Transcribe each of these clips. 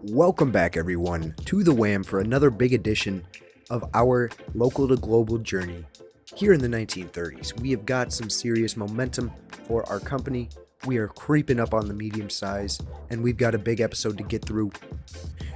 Welcome back, everyone, to the WAM for another big edition of our local to global journey. Here in the 1930s, we have got some serious momentum for our company. We are creeping up on the medium size, and we've got a big episode to get through.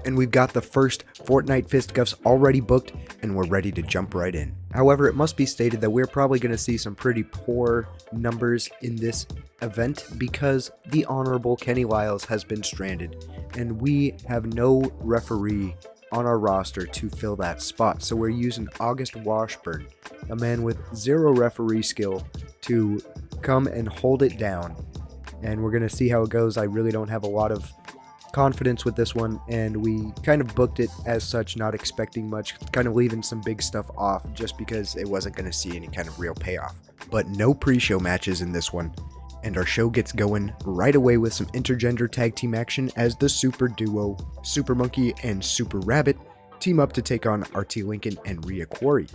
And we've got the first Fortnite fisticuffs already booked, and we're ready to jump right in. However, it must be stated that we're probably going to see some pretty poor numbers in this event because the Honorable Kenny Lyles has been stranded, and we have no referee on our roster to fill that spot. So we're using August Washburn, a man with zero referee skill, to come and hold it down. And we're going to see how it goes. I really don't have a lot of confidence with this one, and we kind of booked it as such, not expecting much, kind of leaving some big stuff off just because it wasn't going to see any kind of real payoff. But no pre-show matches in this one, and our show gets going right away with some intergender tag team action as the super duo Super Monkey and Super Rabbit team up to take on RT Lincoln and Rhea Quarry.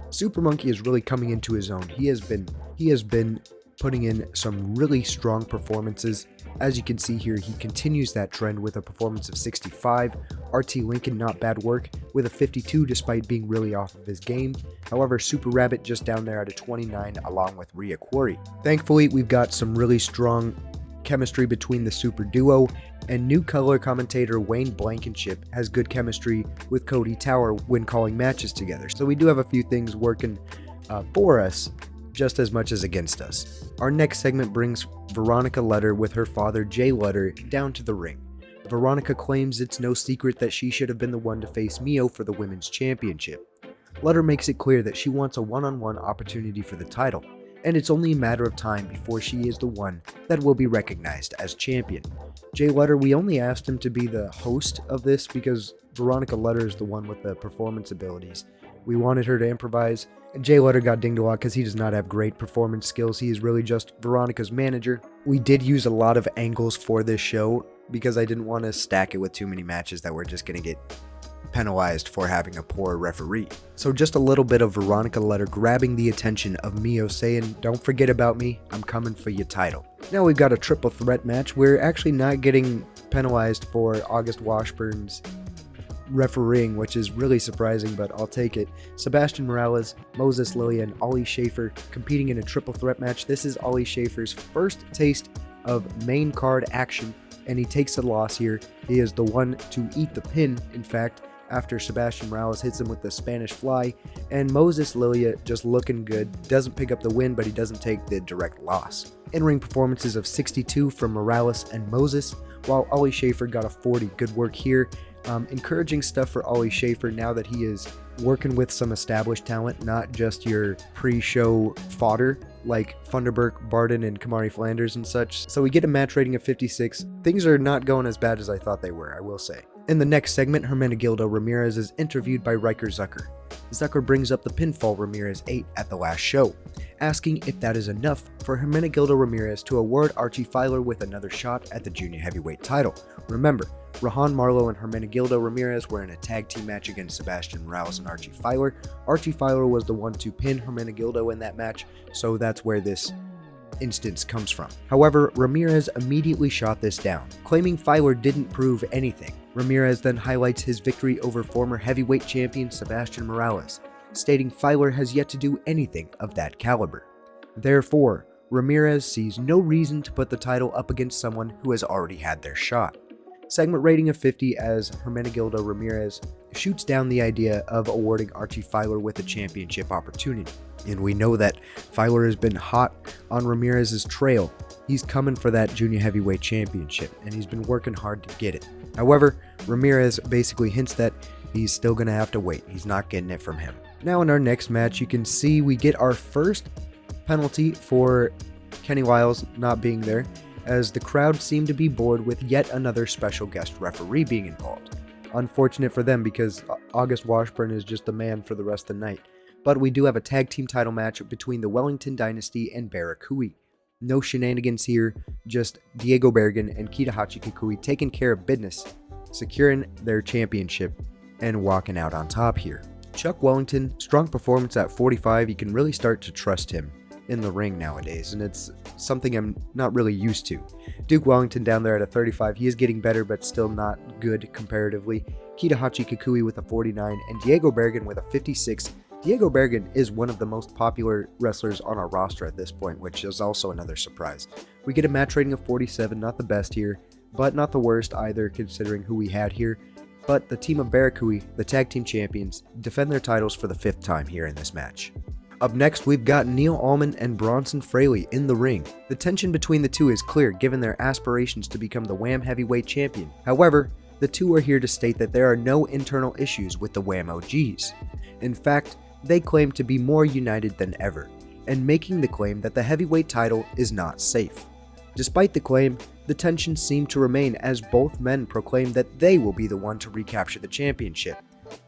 Super Monkey is really coming into his own. He has been putting in some really strong performances. As you can see here, he continues that trend with a performance of 65. RT Lincoln, not bad work, with a 52 despite being really off of his game. However, Super Rabbit just down there at a 29 along with Rhea Quarry. Thankfully, we've got some really strong chemistry between the super duo, and new color commentator Wayne Blankenship has good chemistry with Cody Tower when calling matches together. So we do have a few things working for us just as much as against us. Our next segment brings Veronica Letter with her father Jay Letter down to the ring. Veronica claims it's no secret that she should have been the one to face Mio for the women's championship. Letter makes it clear that she wants a one-on-one opportunity for the title, and it's only a matter of time before she is the one that will be recognized as champion. Jay Letter, we only asked him to be the host of this because Veronica Letter is the one with the performance abilities. We wanted her to improvise, and Jay Letter got dinged a lot because he does not have great performance skills. He is really just Veronica's manager. We did use a lot of angles for this show because I didn't want to stack it with too many matches that were just going to get penalized for having a poor referee. So just a little bit of Veronica Letter grabbing the attention of Mio saying, "Don't forget about me, I'm coming for your title." Now we've got a triple threat match. We're actually not getting penalized for August Washburn's refereeing, which is really surprising, but I'll take it. Sebastian Morales, Moses Lilia, and Ollie Schaefer competing in a triple threat match. This is Ollie Schaefer's first taste of main card action, and he takes a loss here. He is the one to eat the pin, in fact, after Sebastian Morales hits him with the Spanish Fly, and Moses Lilia just looking good. Doesn't pick up the win, but he doesn't take the direct loss. In-ring performances of 62 from Morales and Moses, while Ollie Schaefer got a 40. Good work here. Encouraging stuff for Ollie Schaefer now that he is working with some established talent, not just your pre-show fodder like Thunderberg, Barden, and Kamari Flanders and such. So we get a match rating of 56. Things are not going as bad as I thought they were, I will say. In the next segment, Hermenegildo Ramirez is interviewed by Riker Zucker. Zucker brings up the pinfall Ramirez ate at the last show, asking if that is enough for Hermenegildo Ramirez to award Archie Filer with another shot at the junior heavyweight title. Remember, Rahan Marlowe and Hermenegildo Ramirez were in a tag team match against Sebastian Morales and Archie Filer. Archie Filer was the one to pin Hermenegildo in that match, so that's where this instance comes from. However, Ramirez immediately shot this down, claiming Filer didn't prove anything. Ramirez then highlights his victory over former heavyweight champion Sebastian Morales, stating Filer has yet to do anything of that caliber. Therefore, Ramirez sees no reason to put the title up against someone who has already had their shot. Segment rating of 50 as Hermenegildo Ramirez shoots down the idea of awarding Archie Filer with a championship opportunity. And we know that Filer has been hot on Ramirez's trail. He's coming for that junior heavyweight championship, and he's been working hard to get it. However, Ramirez basically hints that he's still going to have to wait. He's not getting it from him. Now in our next match, you can see we get our first penalty for Kenny Lyles not being there, as the crowd seemed to be bored with yet another special guest referee being involved. Unfortunate for them because August Washburn is just the man for the rest of the night. But we do have a tag team title match between the Wellington Dynasty and Barakui. No shenanigans here, just Diego Bergen and Kitahachi Kikui taking care of business, securing their championship and walking out on top here. Chuck Wellington, strong performance at 45, you can really start to trust him. in the ring nowadays, and it's something I'm not really used to. Duke Wellington down there at a 35, he is getting better, but still not good comparatively. Kitahachi Kukui with a 49, and Diego Bergen with a 56. Diego Bergen is one of the most popular wrestlers on our roster at this point, which is also another surprise. We get a match rating of 47, not the best here, but not the worst either considering who we had here. But the team of Barakui, the tag team champions, defend their titles for the 5th time here in this match. Up next, we've got Neil Allman and Bronson Fraley in the ring. The tension between the two is clear given their aspirations to become the WHAM Heavyweight Champion. However, the two are here to state that there are no internal issues with the WHAM OGs. In fact, they claim to be more united than ever, and making the claim that the heavyweight title is not safe. Despite the claim, the tension seemed to remain as both men proclaim that they will be the one to recapture the championship.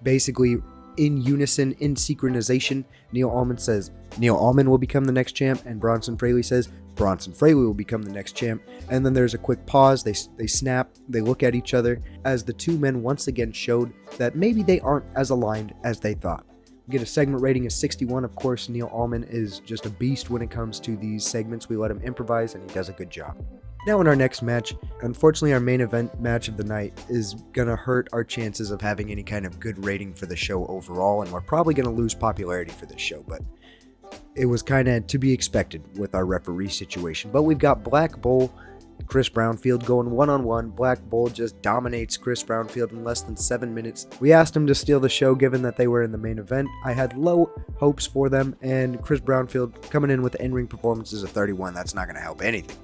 Basically, in unison, in synchronization, Neil Allman says Neil Allman will become the next champ, and Bronson Fraley says Bronson Fraley will become the next champ. And then there's a quick pause, they snap, they look at each other, as the two men once again showed that maybe they aren't as aligned as they thought. We get a segment rating of 61. Of course, Neil Allman is just a beast when it comes to these segments. We let him improvise, and he does a good job. Now in our next match, unfortunately our main event match of the night is going to hurt our chances of having any kind of good rating for the show overall, and we're probably going to lose popularity for this show, but it was kind of to be expected with our referee situation. But we've got Black Bull, Chris Brownfield going one-on-one. Black Bull just dominates Chris Brownfield in less than 7 minutes. We asked him to steal the show given that they were in the main event. I had low hopes for them, and Chris Brownfield coming in with in-ring performances of 31, that's not going to help anything.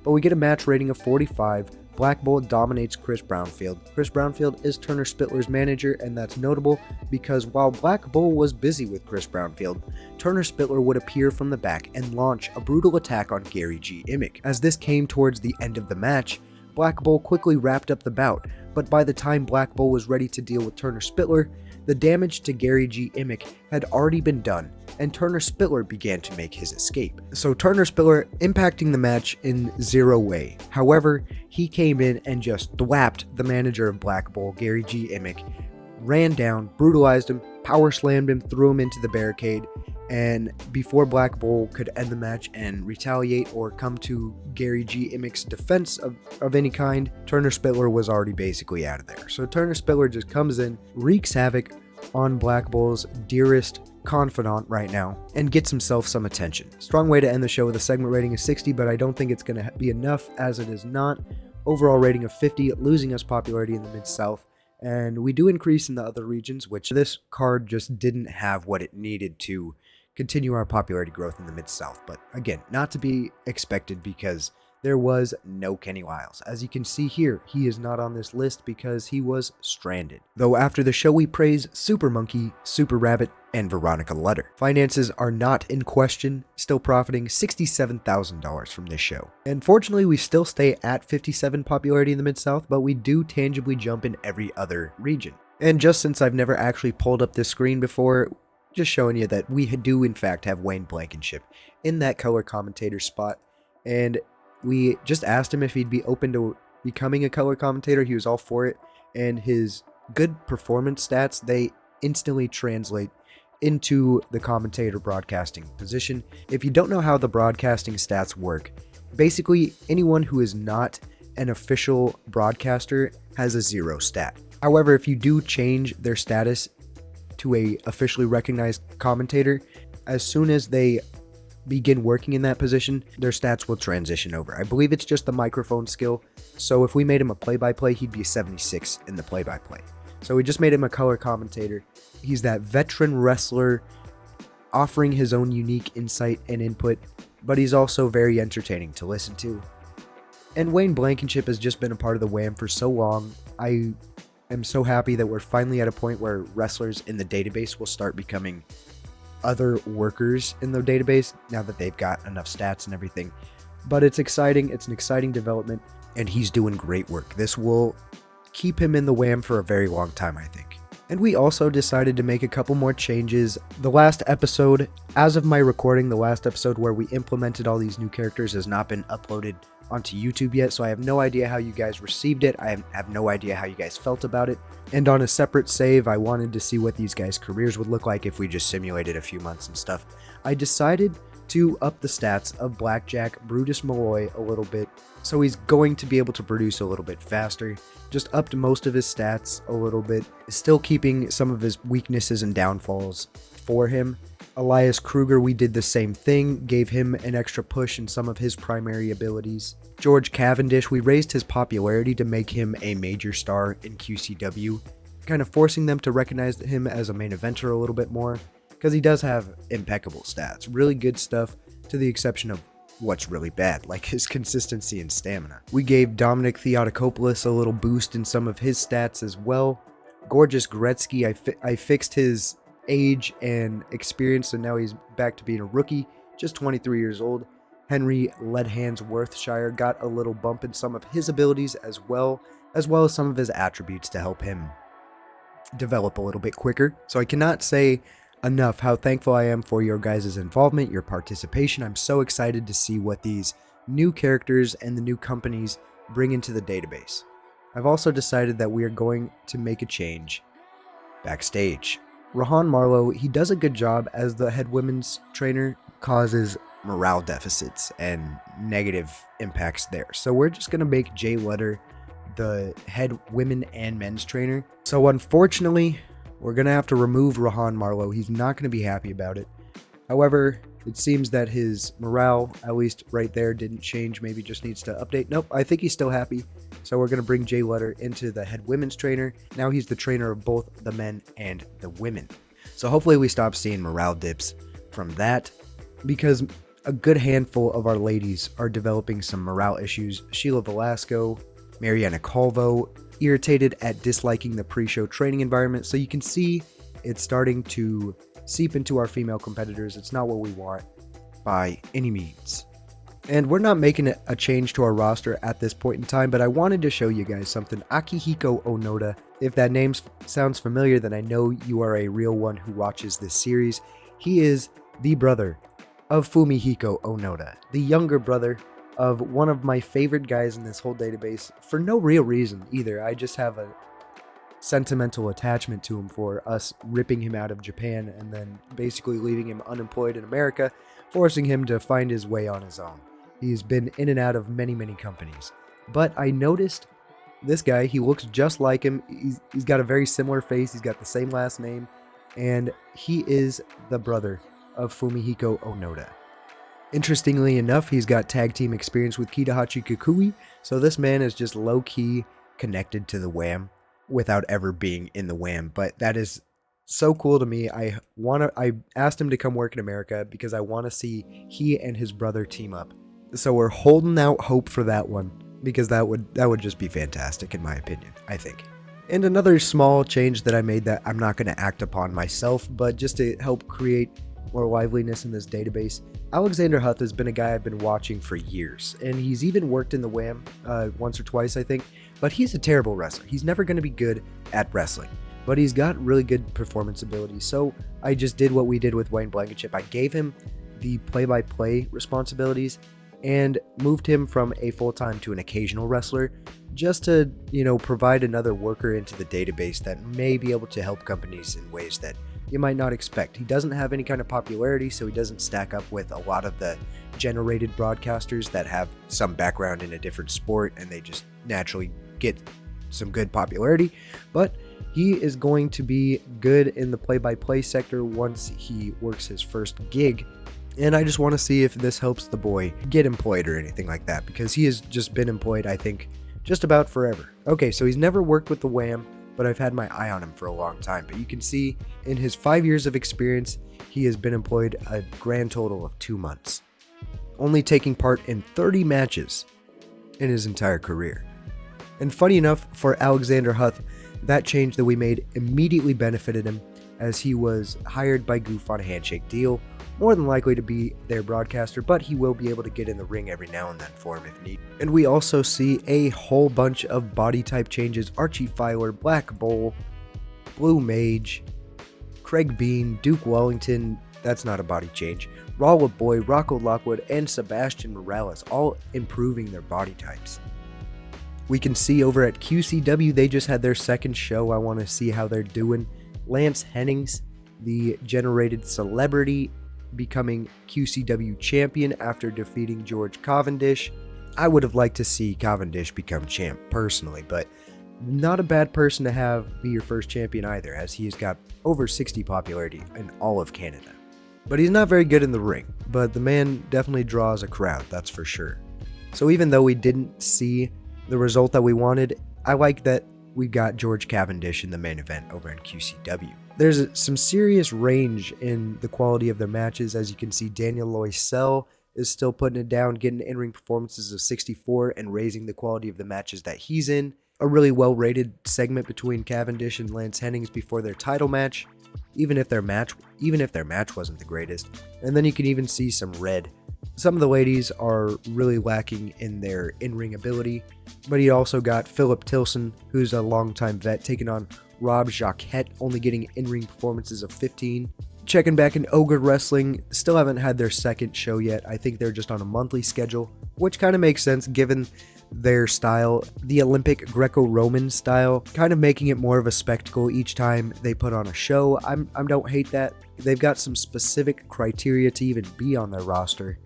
But we get a match rating of 45. Black Bull dominates Chris Brownfield. Chris Brownfield is Turner Spittler's manager, and that's notable because while Black Bull was busy with Chris Brownfield, Turner Spittler would appear from the back and launch a brutal attack on Gary G. Emick. As this came towards the end of the match, Black Bull quickly wrapped up the bout, but by the time Black Bull was ready to deal with Turner Spittler, the damage to Gary G. Emick had already been done, and Turner Spittler began to make his escape. So Turner Spittler impacting the match in zero way. However, he came in and just thwapped the manager of Black Bull, Gary G. Emick, ran down, brutalized him, power slammed him, threw him into the barricade, and before Black Bull could end the match and retaliate or come to Gary G. Emick's defense of any kind, Turner Spittler was already basically out of there. So Turner Spittler just comes in, wreaks havoc on Black Bull's dearest confidant right now, and gets himself some attention. Strong way to end the show with a segment rating of 60, but I don't think it's going to be enough as it is not. Overall rating of 50, losing us popularity in the Mid-South. And we do increase in the other regions, which this card just didn't have what it needed to continue our popularity growth in the Mid-South. But again, not to be expected because there was no Kenny Lyles. As you can see here, he is not on this list because he was stranded. Though after the show we praise Super Monkey, Super Rabbit, and Veronica Lutter. Finances are not in question, still profiting $67,000 from this show. And fortunately, we still stay at 57 popularity in the Mid-South, but we do tangibly jump in every other region. And just since I've never actually pulled up this screen before, just showing you that we do in fact have Wayne Blankenship in that color commentator spot. And we just asked him if he'd be open to becoming a color commentator. He was all for it. And his good performance stats, they instantly translate into the commentator broadcasting position. If you don't know how the broadcasting stats work, basically anyone who is not an official broadcaster has a 0 stat. However, if you do change their status to a officially recognized commentator, as soon as they begin working in that position, their stats will transition over. I believe it's just the microphone skill. So if we made him a play-by-play, he'd be a 76 in the play-by-play. So we just made him a color commentator. He's that veteran wrestler offering his own unique insight and input, but he's also very entertaining to listen to. And Wayne Blankenship has just been a part of the WHAM for so long. I am so happy that we're finally at a point where wrestlers in the database will start becoming other workers in the database now that they've got enough stats and everything. But it's exciting. It's an exciting development, and he's doing great work. This will keep him in the WHAM for a very long time, I think. And we also decided to make a couple more changes. The last episode, as of my recording, the last episode where we implemented all these new characters has not been uploaded onto YouTube yet, so I have no idea how you guys received it. I have no idea how you guys felt about it. And on a separate save, I wanted to see what these guys' careers would look like if we just simulated a few months and stuff. I decided to up the stats of Blackjack Brutus Malloy a little bit, so he's going to be able to produce a little bit faster. Just upped most of his stats a little bit, still keeping some of his weaknesses and downfalls for him. Elias Kruger, we did the same thing, gave him an extra push in some of his primary abilities. George Cavendish, we raised his popularity to make him a major star in QCW, kind of forcing them to recognize him as a main eventer a little bit more, because he does have impeccable stats, really good stuff, to the exception of what's really bad, like his consistency and stamina. We gave Dominic Theotokopoulos a little boost in some of his stats as well. Gorgeous Gretzky, I fixed his age and experience, so now he's back to being a rookie, just 23 years old. Henry Leadhands Worthshire got a little bump in some of his abilities as well as some of his attributes to help him develop a little bit quicker. So I cannot say enough how thankful I am for your guys' involvement, your participation. I'm so excited to see what these new characters and the new companies bring into the database. I've also decided that we are going to make a change backstage. Rahan Marlowe, he does a good job as the head women's trainer, causes morale deficits and negative impacts there. So we're just going to make Jay Letter the head women and men's trainer. So unfortunately, we're going to have to remove Rahan Marlowe. He's not going to be happy about it. However, it seems that his morale, at least right there, didn't change. Maybe just needs to update. Nope, I think he's still happy. So we're going to bring Jay Letter into the head women's trainer. Now he's the trainer of both the men and the women. So hopefully we stop seeing morale dips from that, because a good handful of our ladies are developing some morale issues. Sheila Velasco, Mariana Calvo, irritated at disliking the pre-show training environment. So you can see it's starting to seep into our female competitors. It's not what we want by any means. And we're not making a change to our roster at this point in time, but I wanted to show you guys something. Akihiko Onoda, if that name sounds familiar, then I know you are a real one who watches this series. He is the brother of Fumihiko Onoda, the younger brother of one of my favorite guys in this whole database, for no real reason either. I just have a sentimental attachment to him for us ripping him out of Japan and then basically leaving him unemployed in America, forcing him to find his way on his own. He's been in and out of many companies. But I noticed this guy, he looks just like him. He's got a very similar face. He's got the same last name. And he is the brother of Fumihiko Onoda. Interestingly enough, he's got tag team experience with Kitahachi Kukui. So this man is just low-key connected to the Wham without ever being in the Wham. But that is so cool to me. I asked him to come work in America because I want to see he and his brother team up. So we're holding out hope for that one, because that would just be fantastic in my opinion, I think. And another small change that I made that I'm not going to act upon myself, but just to help create more liveliness in this database. Alexander Huth has been a guy I've been watching for years, and he's even worked in the Wham once or twice, I think, but he's a terrible wrestler. He's never going to be good at wrestling, but he's got really good performance ability. So I just did what we did with Wayne Blankenship. I gave him the play-by-play responsibilities and moved him from a full-time to an occasional wrestler, just to, provide another worker into the database that may be able to help companies in ways that you might not expect. He doesn't have any kind of popularity, so he doesn't stack up with a lot of the generated broadcasters that have some background in a different sport and they just naturally get some good popularity. But he is going to be good in the play-by-play sector once he works his first gig. And I just want to see if this helps the boy get employed or anything like that, because he has just been employed, I think, just about forever. Okay, so he's never worked with the Wham, but I've had my eye on him for a long time. But you can see in his 5 years of experience, he has been employed a grand total of 2 months, only taking part in 30 matches in his entire career. And funny enough, for Alexander Huth, that change that we made immediately benefited him, as he was hired by Goof on a handshake deal, more than likely to be their broadcaster, but he will be able to get in the ring every now and then for him if needed. And we also see a whole bunch of body type changes. Archie Filer, Black Bull, Blue Mage, Craig Bean, Duke Wellington, that's not a body change, Rawwood Boy, Rocco Lockwood, and Sebastian Morales, all improving their body types. We can see over at QCW, they just had their second show. I want to see how they're doing. Lance Hennings, the generated celebrity, becoming QCW champion after defeating George Cavendish. I would have liked to see Cavendish become champ personally, but not a bad person to have be your first champion either, as he has got over 60 popularity in all of Canada. But he's not very good in the ring, but the man definitely draws a crowd, that's for sure. So even though we didn't see the result that we wanted, I like that we got George Cavendish in the main event over in QCW. There's some serious range in the quality of their matches. As you can see, Daniel Loisel is still putting it down, getting in-ring performances of 64 and raising the quality of the matches that he's in. A really well-rated segment between Cavendish and Lance Hennings before their title match, even if their match wasn't the greatest. And then you can even see some red. Some of the ladies are really lacking in their in-ring ability, but he also got Philip Tilson, who's a longtime vet, taking on Rob Jacquet, only getting in-ring performances of 15. Checking back in Ogre Wrestling, still haven't had their second show yet. I think they're just on a monthly schedule, which kind of makes sense given their style, the Olympic Greco-Roman style, kind of making it more of a spectacle each time they put on a show. I don't hate that. They've got some specific criteria to even be on their roster,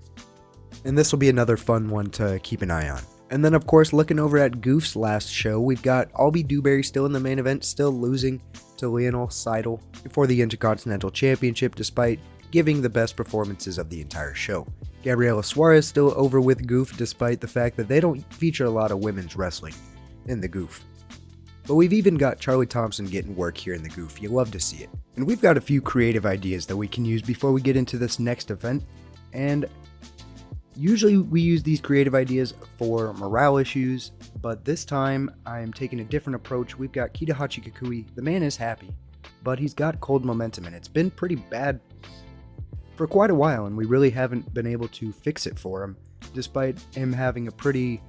and this will be another fun one to keep an eye on. And then, of course, looking over at Goof's last show, we've got Albie Dewberry still in the main event, still losing to Lionel Seidel for the Intercontinental Championship, despite giving the best performances of the entire show. Gabriela Suarez still over with Goof, despite the fact that they don't feature a lot of women's wrestling in the Goof. But we've even got Charlie Thompson getting work here in the Goof. You love to see it. And we've got a few creative ideas that we can use before we get into this next event. And usually we use these creative ideas for morale issues, but this time I'm taking a different approach. We've got Kita Hachikakui. The man is happy, but he's got cold momentum, and it's been pretty bad for quite a while, and we really haven't been able to fix it for him, despite him having a pretty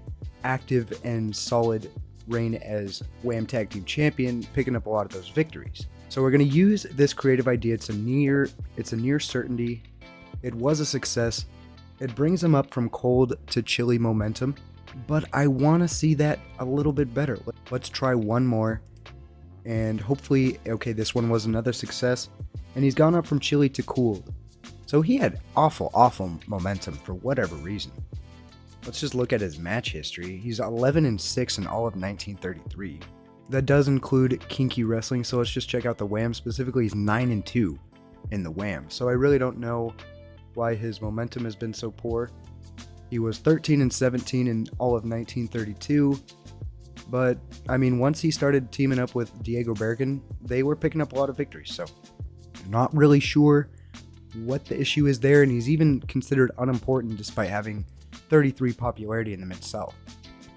active and solid reign as WHAM Tag Team Champion, picking up a lot of those victories. So we're going to use this creative idea. It's a near certainty. It was a success. It brings him up from cold to chilly momentum, but I want to see that a little bit better. Let's try one more, and hopefully, okay, this one was another success, and he's gone up from chilly to cooled. So he had awful momentum for whatever reason. Let's just look at his match history. He's 11-6 in all of 1933. That does include Kinky Wrestling, so let's just check out the WHAM. Specifically, he's 9-2 in the WHAM. So I really don't know why his momentum has been so poor. He was 13-17 in all of 1932. But, I mean, once he started teaming up with Diego Bergen, they were picking up a lot of victories. So, not really sure what the issue is there, and he's even considered unimportant despite having 33 popularity in the Mid-South.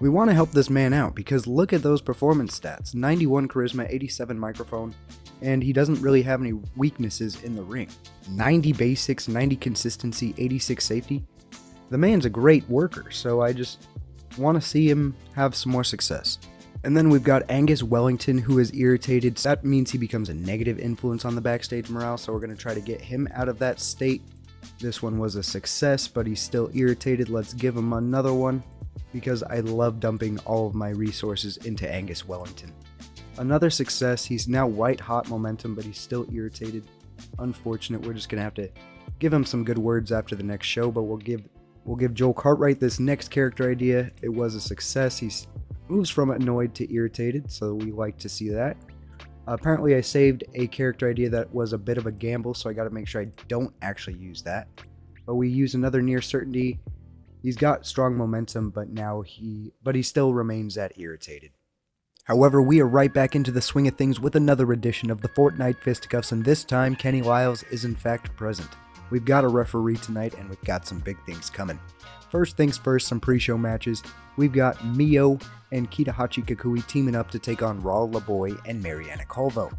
We want to help this man out because look at those performance stats. 91 charisma, 87 microphone, and he doesn't really have any weaknesses in the ring. 90 basics, 90 consistency, 86 safety. The man's a great worker, so I just want to see him have some more success. And then we've got Angus Wellington, who is irritated. That means he becomes a negative influence on the backstage morale, so we're going to try to get him out of that state. This one was a success, but he's still irritated. Let's give him another one, because I love dumping all of my resources into Angus Wellington. Another success. He's now white hot momentum, but he's still irritated. Unfortunate. We're just going to have to give him some good words after the next show, but we'll give Joel Cartwright this next character idea. It was a success. He's moves from annoyed to irritated, so we like to see that. Apparently I saved a character idea that was a bit of a gamble, so I got to make sure I don't actually use that. But we use another near certainty. He's got strong momentum, but he still remains that irritated. However, we are right back into the swing of things with another edition of the Fortnite Fisticuffs, and this time Kenny Lyles is in fact present. We've got a referee tonight, and we've got some big things coming. First things first, some pre-show matches. We've got Mio and Kita Hachikakui teaming up to take on Raul LaBoy and Mariana Colvo.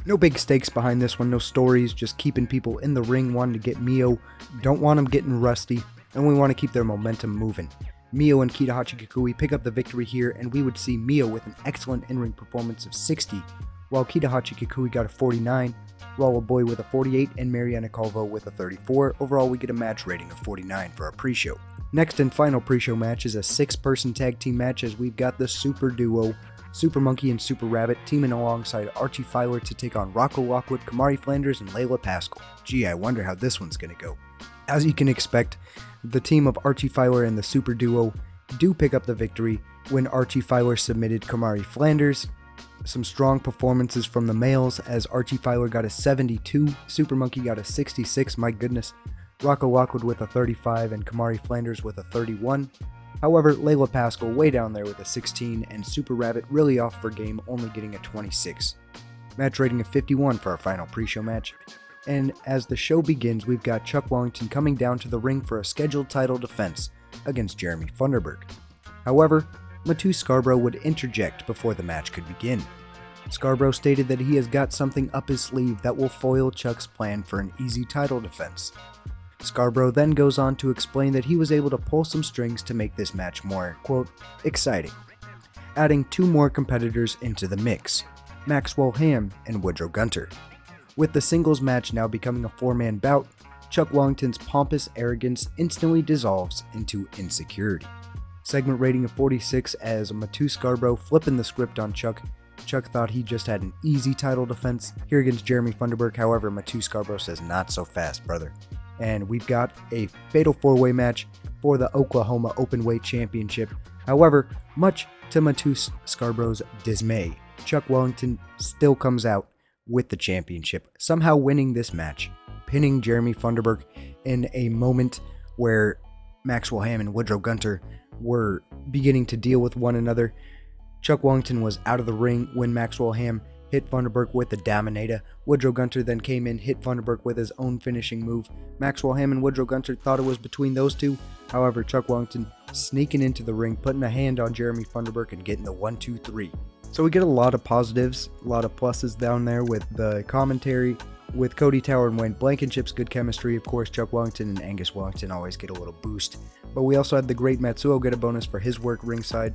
No big stakes behind this one, no stories, just keeping people in the ring, wanting to get Mio, don't want them getting rusty, and we want to keep their momentum moving. Mio and Kita Hachikakui pick up the victory here, and we would see Mio with an excellent in-ring performance of 60, while Kita Hachikakui got a 49, Raul LaBoy with a 48, and Mariana Colvo with a 34. Overall, we get a match rating of 49 for our pre-show. Next and final pre-show match is a 6-person tag team match, as we've got the super duo Super Monkey and Super Rabbit teaming alongside Archie Filer to take on Rocco Lockwood, Kamari Flanders, and Layla Pascal. Gee, I wonder how this one's gonna go. As you can expect, the team of Archie Filer and the Super Duo do pick up the victory when Archie Filer submitted Kamari Flanders. Some strong performances from the males as Archie Filer got a 72, Super Monkey got a 66, my goodness, Rocco Lockwood with a 35, and Kamari Flanders with a 31. However, Layla Pascal way down there with a 16, and Super Rabbit really off for game, only getting a 26. Match rating of 51 for our final pre-show match. And as the show begins, we've got Chuck Wellington coming down to the ring for a scheduled title defense against Jeremy Thunderberg. However, Matu Scarborough would interject before the match could begin. Scarborough stated that he has got something up his sleeve that will foil Chuck's plan for an easy title defense. Scarborough then goes on to explain that he was able to pull some strings to make this match more, quote, exciting, adding 2 more competitors into the mix, Maxwell Ham and Woodrow Gunter. With the singles match now becoming a 4-man bout, Chuck Wellington's pompous arrogance instantly dissolves into insecurity. Segment rating of 46 as Matu Scarborough flipping the script on Chuck. Chuck thought he just had an easy title defense here against Jeremy Thunderberg. However, Matu Scarborough says not so fast, brother. And we've got a fatal 4-way match for the Oklahoma Openweight Championship. However, much to Matu Scarborough's dismay, Chuck Wellington still comes out with the championship, somehow winning this match, pinning Jeremy Thunderberg in a moment where Maxwell Ham and Woodrow Gunter were beginning to deal with one another. Chuck Wellington was out of the ring when Maxwell Ham hit Thunderberg with the Dominator. Woodrow Gunter then came in, hit Thunderberg with his own finishing move. Maxwell Ham and Woodrow Gunter thought it was between those two. However, Chuck Wellington sneaking into the ring, putting a hand on Jeremy Thunderberg and getting the 1, 2, 3. So we get a lot of positives, a lot of pluses down there with the commentary, with Cody Tower and Wayne Blankenship's good chemistry. Of course, Chuck Wellington and Angus Wellington always get a little boost. But we also had the great Matsuo get a bonus for his work ringside.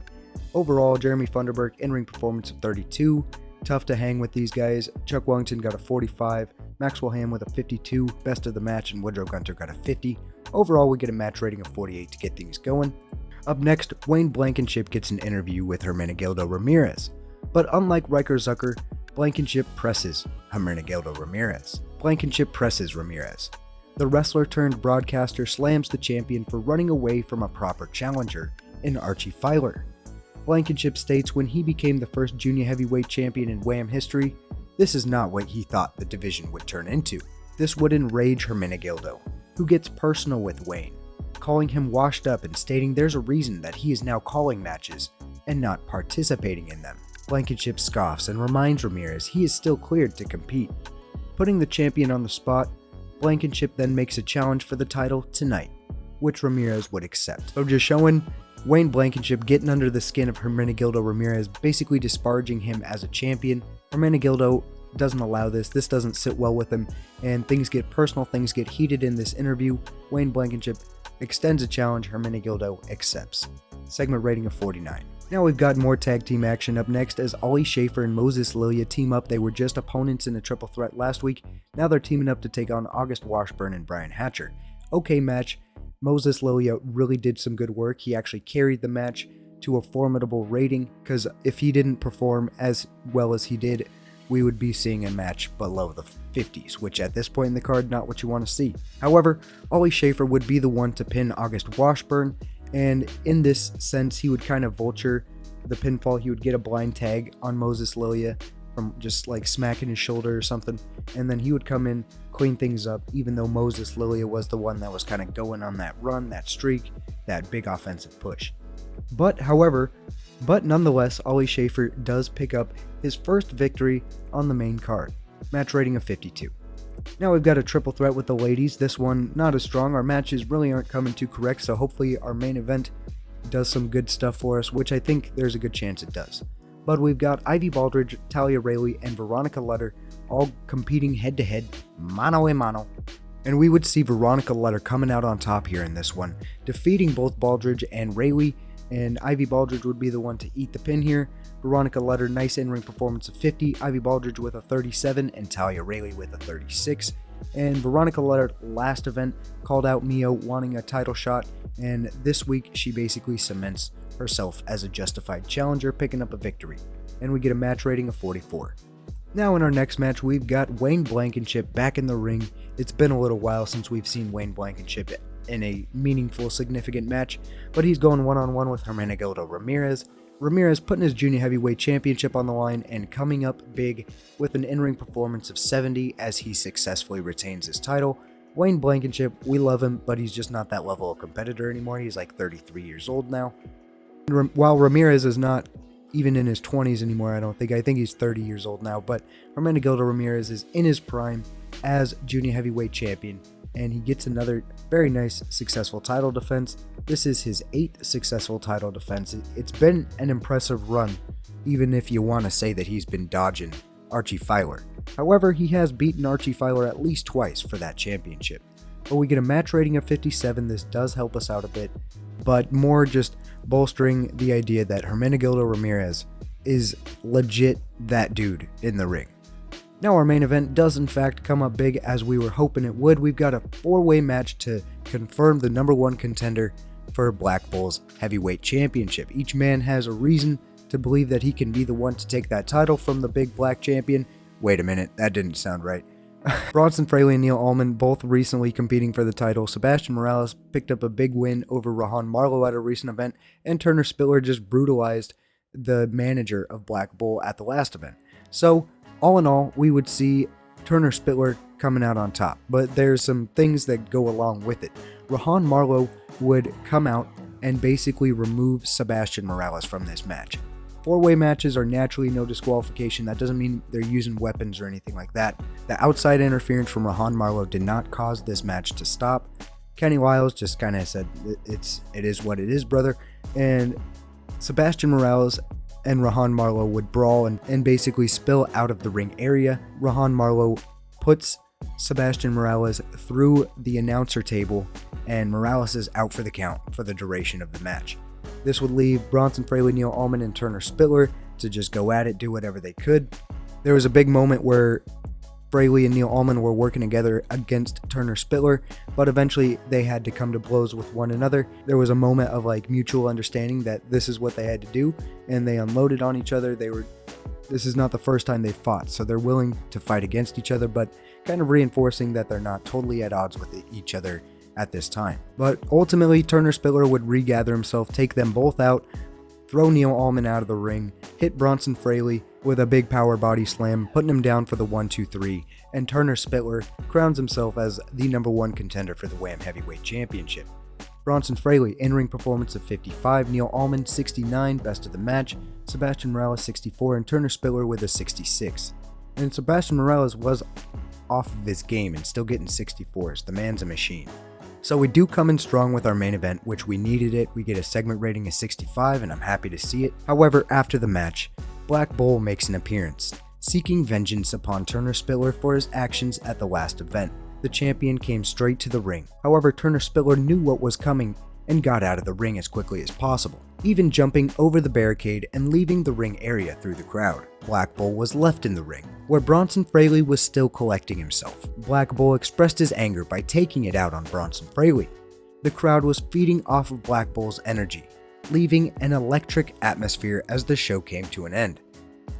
Overall, Jeremy Thunderberg in-ring performance of 32. Tough to hang with these guys. Chuck Wellington got a 45, Maxwell Ham with a 52, best of the match, and Woodrow Gunter got a 50. Overall, we get a match rating of 48 to get things going. Up next, Wayne Blankenship gets an interview with Hermenegildo Ramirez. But unlike Riker Zucker, Blankenship presses Hermenegildo Ramirez. Blankenship presses Ramirez. The wrestler turned broadcaster slams the champion for running away from a proper challenger in Archie Filer. Blankenship states when he became the first junior heavyweight champion in Wham history, this is not what he thought the division would turn into. This would enrage Hermenegildo, who gets personal with Wayne, calling him washed up and stating there's a reason that he is now calling matches and not participating in them. Blankenship scoffs and reminds Ramirez he is still cleared to compete. Putting the champion on the spot, Blankenship then makes a challenge for the title tonight, which Ramirez would accept. So just showing Wayne Blankenship getting under the skin of Hermenegildo Ramirez, basically disparaging him as a champion. Hermenegildo doesn't allow this. This doesn't sit well with him, and things get personal, things get heated in this interview. Wayne Blankenship extends a challenge, Hermenegildo accepts. Segment rating of 49. Now we've got more tag team action up next as Ollie Schaefer and Moses Lilia team up. They were just opponents in a triple threat last week. Now they're teaming up to take on August Washburn and Brian Hatcher. Okay match. Moses Lilia really did some good work. He actually carried the match to a formidable rating, because if he didn't perform as well as he did, we would be seeing a match below the 50s, which at this point in the card, not what you want to see. However, Ollie Schaefer would be the one to pin August Washburn, and in this sense, he would kind of vulture the pinfall. He would get a blind tag on Moses Lilia from just like smacking his shoulder or something, and then he would come in, clean things up, even though Moses Lilia was the one that was kind of going on that run, that streak, that big offensive push. But nonetheless, Ollie Schaefer does pick up his first victory on the main card. Match rating of 52. Now we've got a triple threat with the ladies. This one not as strong. Our matches really aren't coming too correct, so hopefully our main event does some good stuff for us, which I think there's a good chance it does. But we've got Ivy Baldridge, Talia Rayleigh, and Veronica Lutter all competing head-to-head, mano a mano. And we would see Veronica Lutter coming out on top here in this one, defeating both Baldridge and Rayleigh, and Ivy Baldridge would be the one to eat the pin here. Veronica Lutter, nice in-ring performance of 50, Ivy Baldridge with a 37, and Talia Rayleigh with a 36. And Veronica Lutter, last event, called out Mio wanting a title shot, and this week she basically cements herself as a justified challenger, picking up a victory. and we get a match rating of 44. Now in our next match, we've got Wayne Blankenship back in the ring. It's been a little while since we've seen Wayne Blankenship in a meaningful, significant match, but he's going one-on-one with Hermenegildo Ramirez. Ramirez putting his junior heavyweight championship on the line and coming up big with an in-ring performance of 70 as he successfully retains his title. Wayne Blankenship, we love him, but he's just not that level of competitor anymore. He's like 33 years old now. And while Ramirez is not even in his 20s anymore, I think he's 30 years old now, but Hermenegildo Ramirez is in his prime as junior heavyweight champion, and he gets another very nice, successful title defense. This is his 8th successful title defense. It's been an impressive run, even if you want to say that he's been dodging Archie Filer. However, he has beaten Archie Filer at least twice for that championship. But we get a match rating of 57. This does help us out a bit, but more just bolstering the idea that Hermenegildo Ramirez is legit that dude in the ring. Now our main event does in fact come up big as we were hoping it would. We've got a 4-way match to confirm the number 1 contender for Black Bull's heavyweight championship. Each man has a reason to believe that he can be the one to take that title from the big black champion. Wait a minute, that didn't sound right. Bronson Fraley and Neil Allman both recently competing for the title. Sebastian Morales picked up a big win over Rahan Marlowe at a recent event, and Turner Spiller just brutalized the manager of Black Bull at the last event. So all in all, we would see Turner Spiller coming out on top, but there's some things that go along with it. Rahan Marlowe would come out and basically remove Sebastian Morales from this match. 4-way matches are naturally no disqualification. That doesn't mean they're using weapons or anything like that. The outside interference from Rahan Marlowe did not cause this match to stop. Kenny Lyles just kind of said, it is what it is, brother. And Sebastian Morales and Rahan Marlowe would brawl and basically spill out of the ring area. Rahan Marlowe puts Sebastian Morales through the announcer table, and Morales is out for the count for the duration of the match. This would leave Bronson Fraley, Neil Allman, and Turner Spiller to just go at it, do whatever they could. There was a big moment where Fraley and Neil Allman were working together against Turner Spiller, but eventually they had to come to blows with one another. There was a moment of mutual understanding that this is what they had to do, and they unloaded on each other. This is not the first time they fought, so they're willing to fight against each other, but kind of reinforcing that they're not totally at odds with each other at this time. But ultimately, Turner Spiller would regather himself, take them both out, throw Neil Allman out of the ring, hit Bronson Fraley with a big power body slam, putting him down for the 1-2-3, and Turner Spiller crowns himself as the number 1 contender for the WHAM Heavyweight Championship. Bronson Fraley, in-ring performance of 55, Neil Allman 69, best of the match, Sebastian Morales 64, and Turner Spiller with a 66. And Sebastian Morales was off of his game and still getting 64s. The man's a machine. So we do come in strong with our main event, which we needed it. We get a segment rating of 65, and I'm happy to see it. However, after the match, Black Bull makes an appearance, seeking vengeance upon Turner Spiller for his actions at the last event. The champion came straight to the ring. However, Turner Spiller knew what was coming and got out of the ring as quickly as possible, even jumping over the barricade and leaving the ring area through the crowd. Black Bull was left in the ring, where Bronson Fraley was still collecting himself. Black Bull expressed his anger by taking it out on Bronson Fraley. The crowd was feeding off of Black Bull's energy, leaving an electric atmosphere as the show came to an end.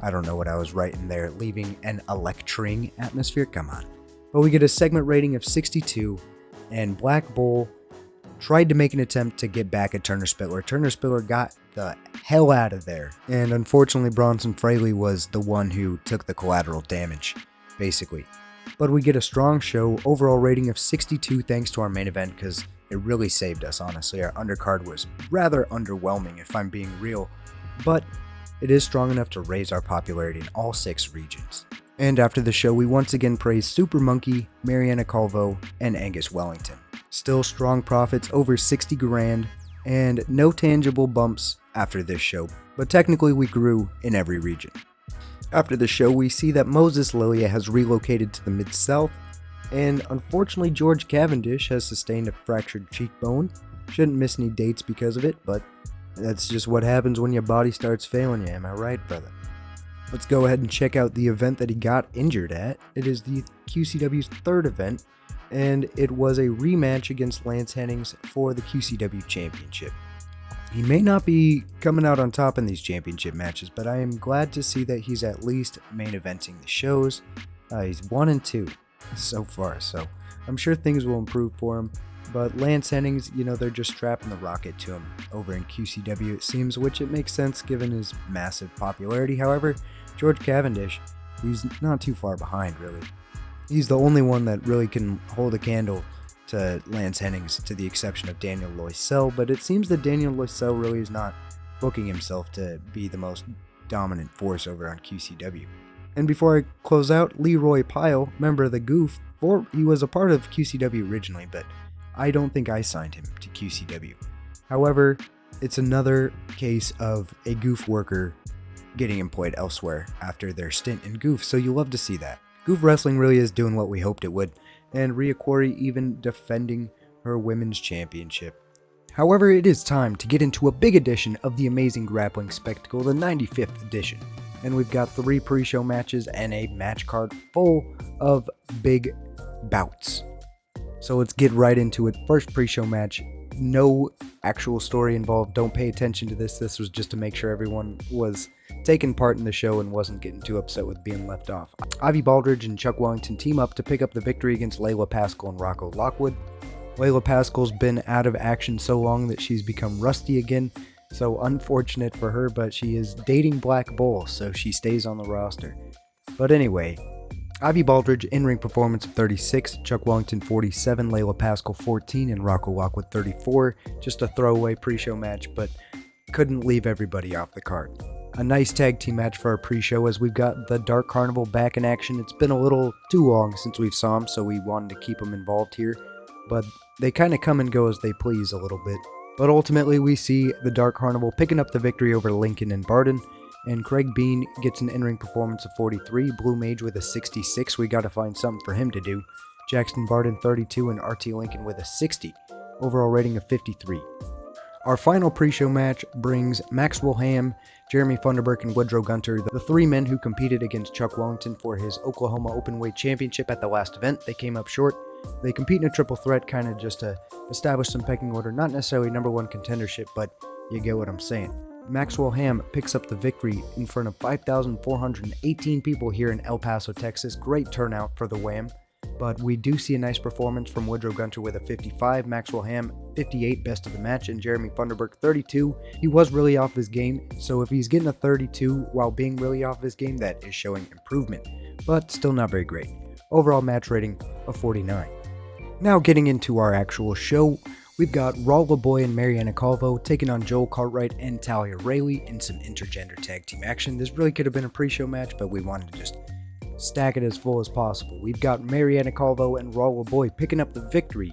I don't know what I was writing there, leaving an electring atmosphere, come on. But we get a segment rating of 62, and Black Bull tried to make an attempt to get back at Turner Spiller. Turner Spiller got the hell out of there, and unfortunately Bronson Fraley was the one who took the collateral damage, basically. But we get a strong show, overall rating of 62 thanks to our main event, because it really saved us, honestly. Our undercard was rather underwhelming, if I'm being real, but it is strong enough to raise our popularity in all 6 regions. And after the show, we once again praised Super Monkey, Mariana Calvo, and Angus Wellington. Still strong profits, over 60 grand, and no tangible bumps after this show, but technically we grew in every region. After the show, we see that Moses Lilia has relocated to the Mid-South, and unfortunately George Cavendish has sustained a fractured cheekbone. Shouldn't miss any dates because of it, but that's just what happens when your body starts failing you, am I right, brother? Let's go ahead and check out the event that he got injured at. It is the QCW's 3rd event, and it was a rematch against Lance Hennings for the QCW Championship. He may not be coming out on top in these championship matches, but I am glad to see that he's at least main eventing the shows. He's 1-2 so far, so I'm sure things will improve for him. But Lance Hennings, they're just strapping the rocket to him over in QCW, it seems, which it makes sense given his massive popularity. However, George Cavendish, he's not too far behind, really. He's the only one that really can hold a candle to Lance Hennings, to the exception of Daniel Loisel, but it seems that Daniel Loisel really is not booking himself to be the most dominant force over on QCW. And before I close out, Leroy Pyle, member of the Goof, he was a part of QCW originally, but I don't think I signed him to QCW. However, it's another case of a Goof worker getting employed elsewhere after their stint in Goof, so you love to see that. Goof Wrestling really is doing what we hoped it would, and Rhea Quarry even defending her women's championship. However, it is time to get into a big edition of the amazing grappling spectacle, the 95th edition. And we've got 3 pre-show matches and a match card full of big bouts. So let's get right into it. First pre-show match, no actual story involved. Don't pay attention to this. This was just to make sure everyone was taking part in the show and wasn't getting too upset with being left off. Ivy Baldridge and Chuck Wellington team up to pick up the victory against Layla Pascal and Rocco Lockwood. Layla Pascal's been out of action so long that she's become rusty again, so unfortunate for her, but she is dating Black Bull, so she stays on the roster. But anyway, Ivy Baldridge in-ring performance of 36, Chuck Wellington 47, Layla Pascal 14, and Rocco Lockwood 34. Just a throwaway pre-show match, but couldn't leave everybody off the card. A nice tag team match for our pre-show as we've got the Dark Carnival back in action. It's been a little too long since we've saw them, so we wanted to keep them involved here. But they kind of come and go as they please a little bit. But ultimately we see the Dark Carnival picking up the victory over Lincoln and Barden. And Craig Bean gets an in-ring performance of 43, Blue Mage with a 66, we gotta find something for him to do. Jackson Barden 32 and RT Lincoln with a 60, overall rating of 53. Our final pre-show match brings Maxwell Ham, Jeremy Funderburk, and Woodrow Gunter, the 3 men who competed against Chuck Wellington for his Oklahoma Openweight Championship at the last event. They came up short. They compete in a triple threat kind of just to establish some pecking order, not necessarily number 1 contendership, but you get what I'm saying. Maxwell Ham picks up the victory in front of 5,418 people here in El Paso, Texas. Great turnout for the Wham. But we do see a nice performance from Woodrow Gunter with a 55, Maxwell Ham 58, best of the match, and Jeremy Funderburk 32. He was really off his game, so if he's getting a 32 while being really off his game, that is showing improvement, but still not very great. Overall match rating of 49. Now getting into our actual show, we've got Raul LaBoy and Mariana Calvo taking on Joel Cartwright and Talia Rayleigh in some intergender tag team action. This really could have been a pre-show match, but we wanted to just stack it as full as possible. We've got Mariana Calvo and Raul LaBoy picking up the victory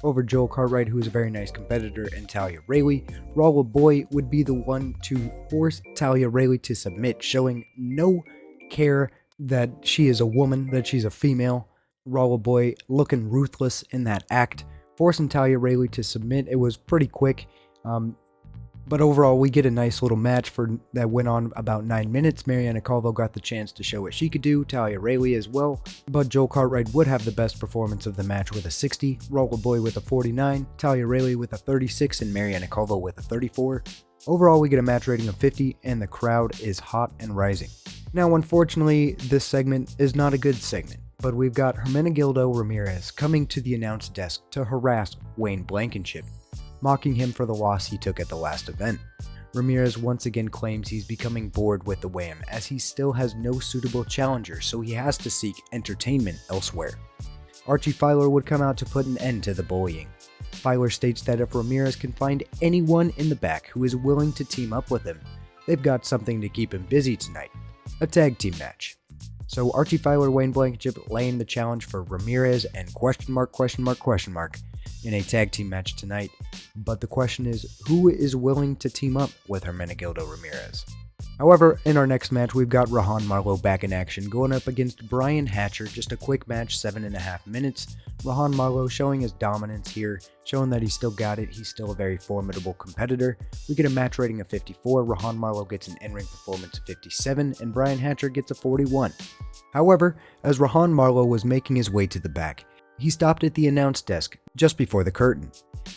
over Joel Cartwright, who is a very nice competitor, and Talia Rayleigh. Raul LaBoy would be the one to force Talia Rayleigh to submit, showing no care that she is a woman, that she's a female. Raul LaBoy looking ruthless in that act, forcing Talia Rayleigh to submit. It was pretty quick, but overall we get a nice little match that went on about 9 minutes. Mariana Calvo got the chance to show what she could do, Talia Rayleigh as well, but Joel Cartwright would have the best performance of the match with a 60, Raul LaBoy with a 49, Talia Rayleigh with a 36, and Mariana Calvo with a 34. Overall we get a match rating of 50, and the crowd is hot and rising. Now unfortunately this segment is not a good segment, but we've got Hermenegildo Ramirez coming to the announce desk to harass Wayne Blankenship, mocking him for the loss he took at the last event. Ramirez once again claims he's becoming bored with the Wham, as he still has no suitable challenger, so he has to seek entertainment elsewhere. Archie Filer would come out to put an end to the bullying. Filer states that if Ramirez can find anyone in the back who is willing to team up with him, they've got something to keep him busy tonight, a tag team match. So Archie Filer, Wayne Blankenship laying the challenge for Ramirez and in a tag team match tonight. But the question is, who is willing to team up with Hermenegildo Ramirez? However, in our next match, we've got Rahan Marlowe back in action, going up against Brian Hatcher. Just a quick match, 7.5 minutes. Rahan Marlowe showing his dominance here, showing that he's still got it. He's still a very formidable competitor. We get a match rating of 54. Rahan Marlowe gets an in-ring performance of 57, and Brian Hatcher gets a 41. However, as Rahan Marlowe was making his way to the back, He stopped at the announce desk just before the curtain.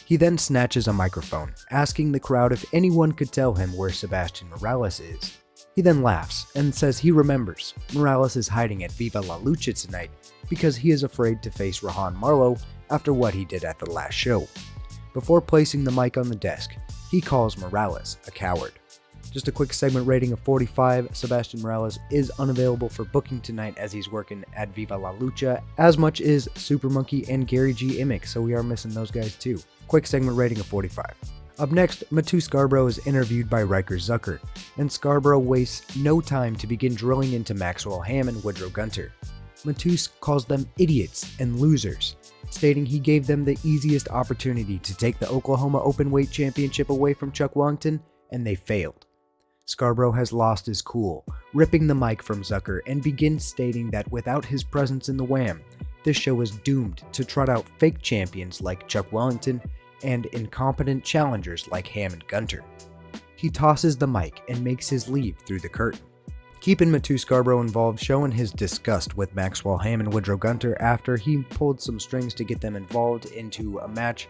He then snatches a microphone, asking the crowd if anyone could tell him where Sebastian Morales is. He then laughs and says he remembers Morales is hiding at Viva La Lucha tonight because he is afraid to face Rahan Marlowe after what he did at the last show. Before placing the mic on the desk, he calls Morales a coward. Just a quick segment rating of 45, Sebastian Morales is unavailable for booking tonight as he's working at Viva La Lucha, as much is Super Monkey and Gary G. Immick, so we are missing those guys too. Quick segment rating of 45. Up next, Matu Scarborough is interviewed by Riker Zucker, and Scarborough wastes no time to begin drilling into Maxwell Ham and Woodrow Gunter. Matu calls them idiots and losers, stating he gave them the easiest opportunity to take the Oklahoma Openweight Championship away from Chuck Wellington, and they failed. Scarborough has lost his cool, ripping the mic from Zucker and begins stating that without his presence in the Wham, this show is doomed to trot out fake champions like Chuck Wellington and incompetent challengers like Ham and Gunter. He tosses the mic and makes his leave through the curtain. Keeping Matu Scarborough involved, showing his disgust with Maxwell Ham and Woodrow Gunter after he pulled some strings to get them involved into a match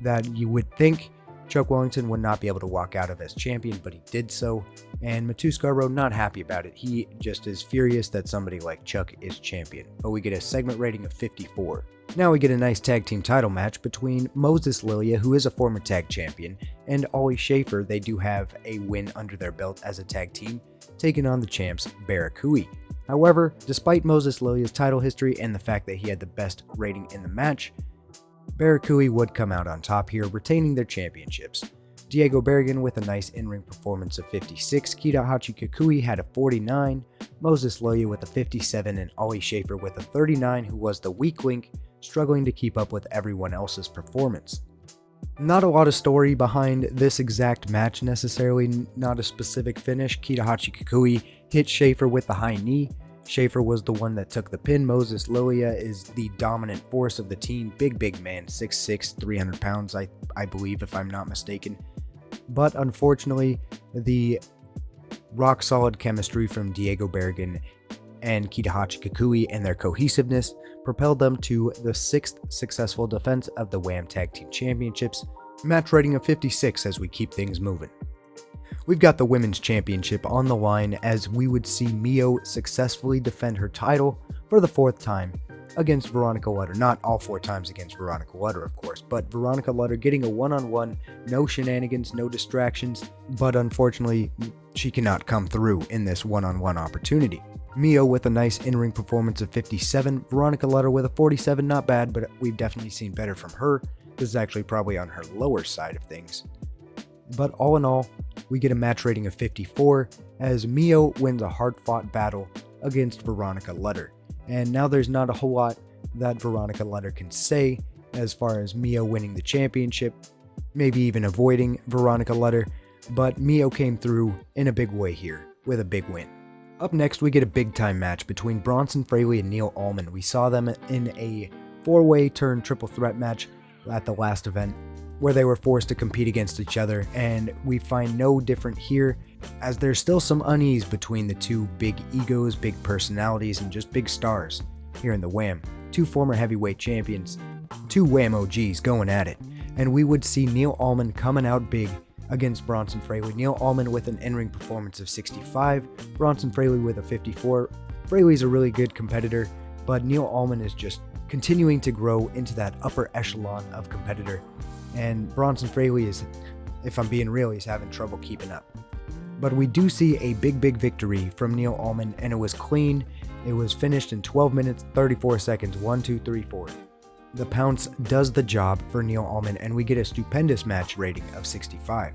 that you would think Chuck Wellington would not be able to walk out of as champion, but he did so, and Matu Scarborough not happy about it. He just is furious that somebody like Chuck is champion, but we get a segment rating of 54. Now we get a nice tag team title match between Moses Lilia, who is a former tag champion, and Ollie Schaefer. They do have a win under their belt as a tag team, taking on the champs Barakui. However, despite Moses Lilia's title history and the fact that he had the best rating in the match, Barakui would come out on top here, retaining their championships. Diego Berrigan with a nice in-ring performance of 56, Kitahachi Kikui had a 49, Moses Lilia with a 57, and Ollie Schaefer with a 39, who was the weak link, struggling to keep up with everyone else's performance. Not a lot of story behind this exact match necessarily, not a specific finish. Kitahachi Kikui hit Schaefer with the high knee. Schaefer was the one that took the pin. Moses Lilia is the dominant force of the team. Big man, 6'6", 300 pounds, I believe, if I'm not mistaken. But unfortunately, the rock-solid chemistry from Diego Berrigan and Kitahachi Kikui and their cohesiveness propelled them to the 6th successful defense of the Wham Tag Team Championships, match rating of 56 as we keep things moving. We've got the Women's Championship on the line as we would see Mio successfully defend her title for the 4th time against Veronica Lutter. Not all 4 times against Veronica Lutter, of course, but Veronica Lutter getting a one-on-one, no shenanigans, no distractions, but unfortunately, she cannot come through in this one-on-one opportunity. Mio with a nice in-ring performance of 57, Veronica Lutter with a 47, not bad, but we've definitely seen better from her. This is actually probably on her lower side of things. But all in all, we get a match rating of 54 as Mio wins a hard-fought battle against Veronica Lutter. And now there's not a whole lot that Veronica Lutter can say as far as Mio winning the championship, maybe even avoiding Veronica Lutter, but Mio came through in a big way here with a big win. Up next, we get a big-time match between Bronson Fraley and Neil Allman. We saw them in a 4-way turn triple threat match at the last event, where they were forced to compete against each other, and we find no different here, as there's still some unease between the two big egos, big personalities, and just big stars here in the Wham. 2 former heavyweight champions, 2 Wham OGs going at it, and we would see Neil Allman coming out big against Bronson Fraley. Neil Allman with an in-ring performance of 65, Bronson Fraley with a 54. Fraley's a really good competitor, but Neil Allman is just continuing to grow into that upper echelon of competitor. And Bronson Fraley is, if I'm being real, he's having trouble keeping up. But we do see a big victory from Neil Allman, and it was clean. It was finished in 12 minutes, 34 seconds, 1, 2, 3, 4. The Pounce does the job for Neil Allman, and we get a stupendous match rating of 65.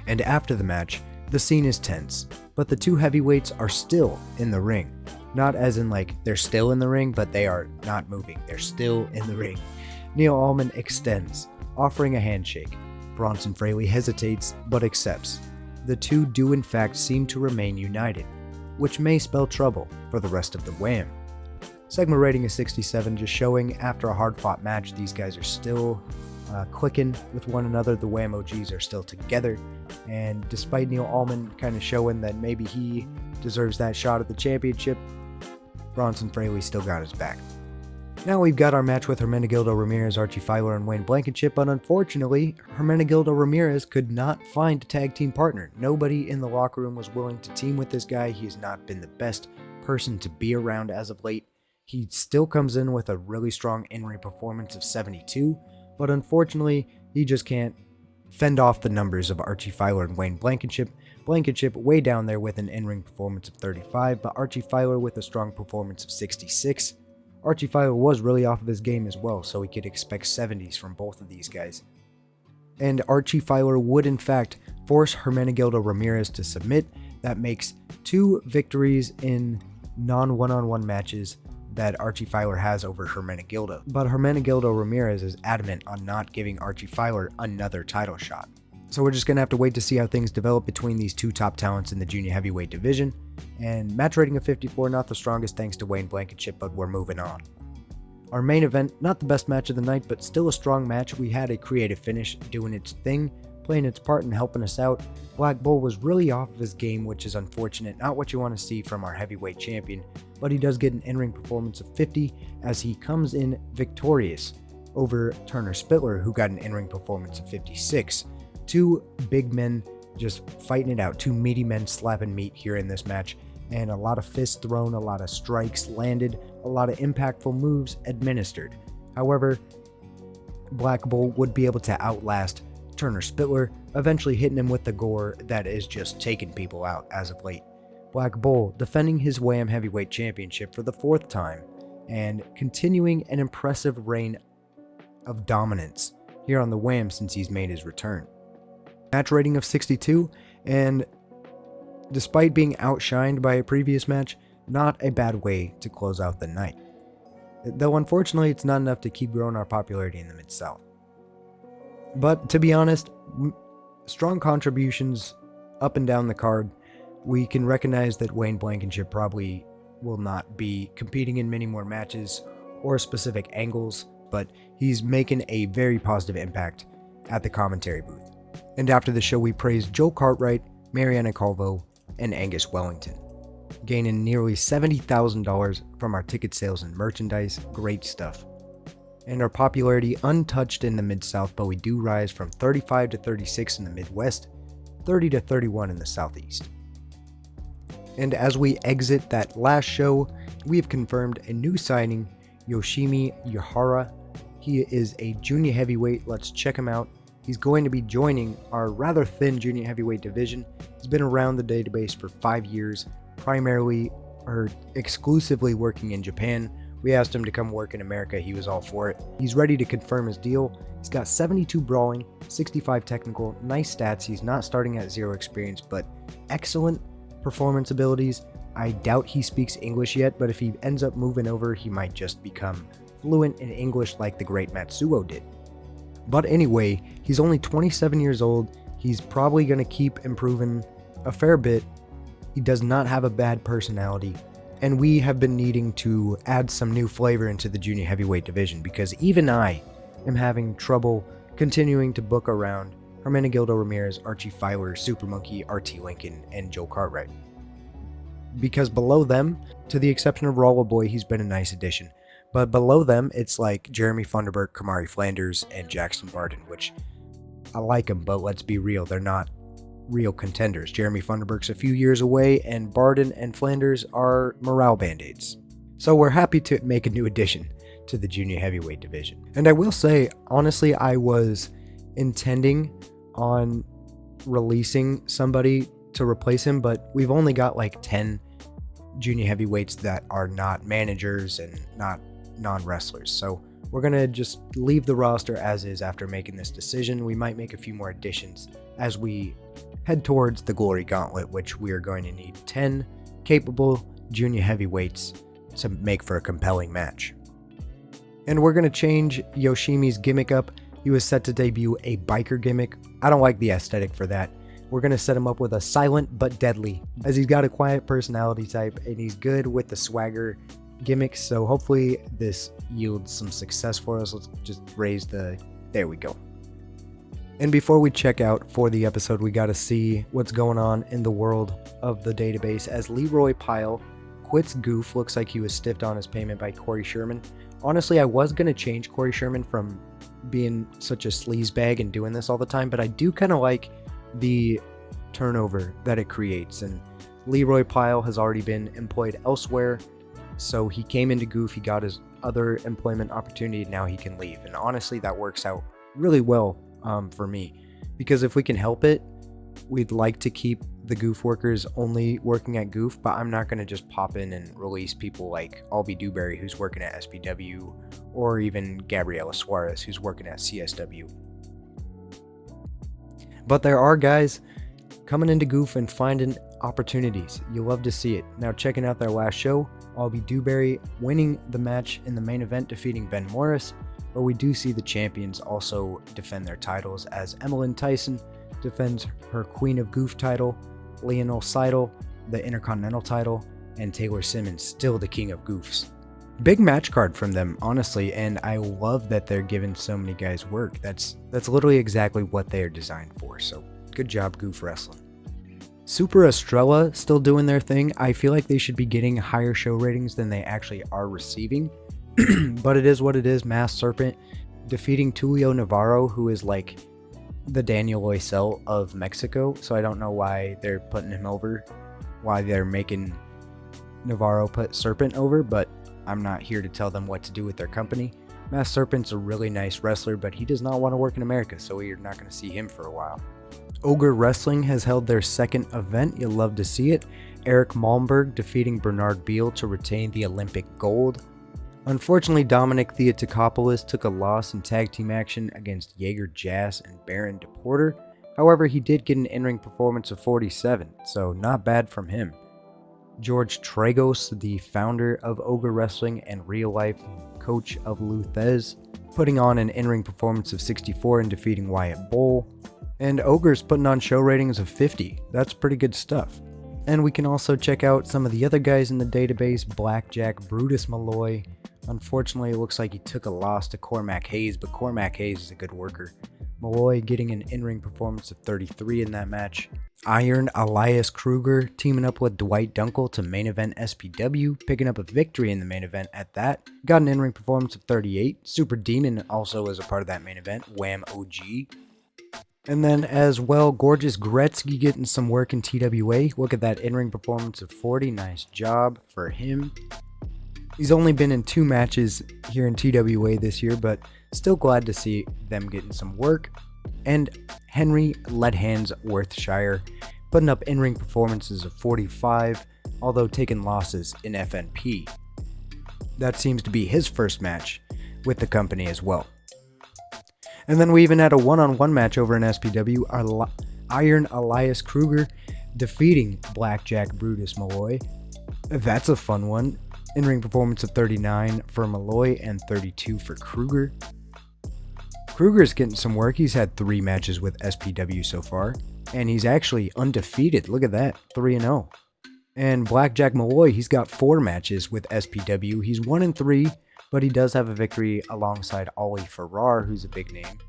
And after the match, the scene is tense, but the 2 heavyweights are still in the ring. Not as in like they're still in the ring, but they are not moving. They're still in the ring. Neil Allman extends, offering a handshake. Bronson Fraley hesitates, but accepts. The 2 do in fact seem to remain united, which may spell trouble for the rest of the Wham. Segment rating is 67, just showing after a hard-fought match, these guys are still clicking with one another. The Wham OGs are still together, and despite Neil Allman kind of showing that maybe he deserves that shot at the championship, Bronson Fraley still got his back. Now we've got our match with Hermenegildo Ramirez, Archie Filer, and Wayne Blankenship, but unfortunately, Hermenegildo Ramirez could not find a tag team partner. Nobody in the locker room was willing to team with this guy. He has not been the best person to be around as of late. He still comes in with a really strong in-ring performance of 72, but unfortunately, he just can't fend off the numbers of Archie Filer and Wayne Blankenship. Blankenship way down there with an in-ring performance of 35, but Archie Filer with a strong performance of 66. Archie Filer was really off of his game as well, so we could expect 70s from both of these guys. And Archie Filer would in fact force Hermenegildo Ramirez to submit. That makes 2 victories in non-one-on-one matches that Archie Filer has over Hermenegildo. But Hermenegildo Ramirez is adamant on not giving Archie Filer another title shot. So we're just going to have to wait to see how things develop between these 2 top talents in the junior heavyweight division. And match rating of 54, not the strongest thanks to Wayne Blankenship, but we're moving on. Our main event, not the best match of the night, but still a strong match. We had a creative finish doing its thing, playing its part and helping us out. Black Bull was really off of his game, which is unfortunate, not what you want to see from our heavyweight champion, but he does get an in-ring performance of 50 as he comes in victorious over Turner Spittler, who got an in-ring performance of 56. 2 big men just fighting it out, 2 meaty men slapping meat here in this match, and a lot of fists thrown, a lot of strikes landed, a lot of impactful moves administered. However, Black Bull would be able to outlast Turner Spittler, eventually hitting him with the gore that is just taking people out as of late. Black Bull defending his WHAM Heavyweight Championship for the 4th time and continuing an impressive reign of dominance here on the WHAM since he's made his return. Match rating of 62, and despite being outshined by a previous match, not a bad way to close out the night. Though unfortunately it's not enough to keep growing our popularity in the Mid-South. But to be honest, strong contributions up and down the card. We can recognize that Wayne Blankenship probably will not be competing in many more matches or specific angles, but he's making a very positive impact at the commentary booth. And after the show, we praised Joe Cartwright, Mariana Calvo, and Angus Wellington, gaining nearly $70,000 from our ticket sales and merchandise. Great stuff. And our popularity untouched in the Mid-South, but we do rise from 35 to 36 in the Midwest, 30 to 31 in the Southeast. And as we exit that last show, we have confirmed a new signing, Yoshimi Yahara. He is a junior heavyweight. Let's check him out. He's going to be joining our rather thin junior heavyweight division. He's been around the database for 5 years, primarily or exclusively working in Japan. We asked him to come work in America. He was all for it. He's ready to confirm his deal. He's got 72 brawling, 65 technical, nice stats. He's not starting at 0 experience, but excellent performance abilities. I doubt he speaks English yet, but if he ends up moving over, he might just become fluent in English like the great Matsuo did. But anyway, he's only 27 years old. He's probably going to keep improving a fair bit. He does not have a bad personality. And we have been needing to add some new flavor into the junior heavyweight division because even I am having trouble continuing to book around Hermenegildo Ramirez, Archie Filer, Super Monkey, RT Lincoln, and Joe Cartwright. Because below them, to the exception of Rolla Boy, he's been a nice addition. But below them, it's like Jeremy Funderburk, Kamari Flanders, and Jackson Barden, which I like them, but let's be real, they're not real contenders. Jeremy Funderburk's a few years away, and Barden and Flanders are morale band-aids. So we're happy to make a new addition to the junior heavyweight division. And I will say, honestly, I was intending on releasing somebody to replace him, but we've only got like 10 junior heavyweights that are not managers and not non-wrestlers. So we're going to just leave the roster as is after making this decision. We might make a few more additions as we head towards the Glory Gauntlet, which we are going to need 10 capable junior heavyweights to make for a compelling match. And we're going to change Yoshimi's gimmick up. He was set to debut a biker gimmick. I don't like the aesthetic for that. We're going to set him up with a silent but deadly, as he's got a quiet personality type and he's good with the swagger gimmicks. So hopefully this yields some success for us. Let's just raise the... There we go. And before we check out for the episode, we got to see what's going on in the world of the database as Leroy Pyle quits Goof. Looks like he was stiffed on his payment by Corey Sherman. Honestly, I was going to change Corey Sherman from being such a sleazebag and doing this all the time, but I do kind of like the turnover that it creates. And Leroy Pyle has already been employed elsewhere, so he came into Goof, he got his other employment opportunity, now he can leave. And honestly, that works out really well for me, because if we can help it, we'd like to keep the Goof workers only working at Goof, but I'm not going to just pop in and release people like Albie Dewberry, who's working at SPW, or even Gabriela Suarez, who's working at CSW. But there are guys coming into Goof and finding opportunities. You'll love to see it. Now, checking out their last show, Albie Dewberry winning the match in the main event, defeating Ben Morris, but we do see the champions also defend their titles, as Emmeline Tyson defends her Queen of Goof title, Leonel Seidel the Intercontinental title, and Taylor Simmons still the King of Goofs. Big match card from them, honestly, and I love that they're giving so many guys work. That's literally exactly what they are designed for, so good job, Goof Wrestling. Super Estrella still doing their thing. I feel like they should be getting higher show ratings than they actually are receiving, but it is what it is. Masked Serpent defeating Tulio Navarro, who is like the Daniel Loisel of Mexico, so I don't know why they're putting him over, why they're making Navarro put Serpent over, but I'm not here to tell them what to do with their company. Masked Serpent's a really nice wrestler, but he does not want to work in America, so you're not going to see him for a while. Ogre Wrestling has held their second event. You'll love to see it. Eric Malmberg defeating Bernard Beal to retain the Olympic gold. Unfortunately, Dominic Theotokopoulos took a loss in tag team action against Jaeger Jazz and Baron DePorter. However, he did get an in-ring performance of 47, so not bad from him. George Tragos, the founder of Ogre Wrestling and real-life coach of Luthez, putting on an in-ring performance of 64 and defeating Wyatt Bull. And Ogre's putting on show ratings of 50. That's pretty good stuff. And we can also check out some of the other guys in the database. Blackjack Brutus Malloy. Unfortunately, it looks like he took a loss to Cormac Hayes, but Cormac Hayes is a good worker. Malloy getting an in-ring performance of 33 in that match. Iron Elias Kruger teaming up with Dwight Dunkel to main event SPW, picking up a victory in the main event at that. Got an in-ring performance of 38. Super Demon also was a part of that main event. Wham OG. And then as well, Gorgeous Gretzky getting some work in TWA. Look at that in-ring performance of 40. Nice job for him. He's only been in 2 matches here in TWA this year, but still glad to see them getting some work. And Henry Leadhands Worthshire putting up in-ring performances of 45, although taking losses in FNP. That seems to be his first match with the company as well. And then we even had a one-on-one match over in SPW. Iron Elias Kruger defeating Blackjack Brutus Malloy. That's a fun one. In-ring performance of 39 for Malloy and 32 for Kruger. Kruger's getting some work. He's had 3 matches with SPW so far, and he's actually undefeated. Look at that, 3-0. And Blackjack Malloy, he's got 4 matches with SPW. He's 1-3, but he does have a victory alongside Ollie Farrar, who's a big name.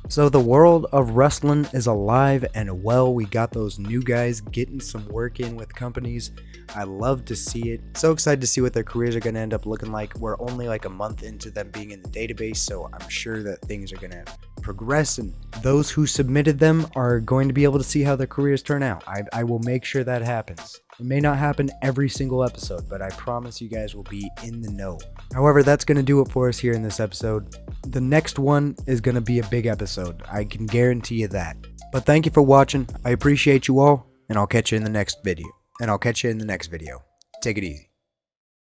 So the world of wrestling is alive and well. We got those new guys getting some work in with companies. I love to see it. So excited to see what their careers are going to end up looking like. We're only like a month into them being in the database, so I'm sure that things are going to progress, and those who submitted them are going to be able to see how their careers turn out. I will make sure that happens. It may not happen every single episode, but I promise you guys will be in the know. However, that's going to do it for us here in this episode. The next one is going to be a big episode. I can guarantee you that. But thank you for watching. I appreciate you all, and I'll catch you in the next video. Take it easy.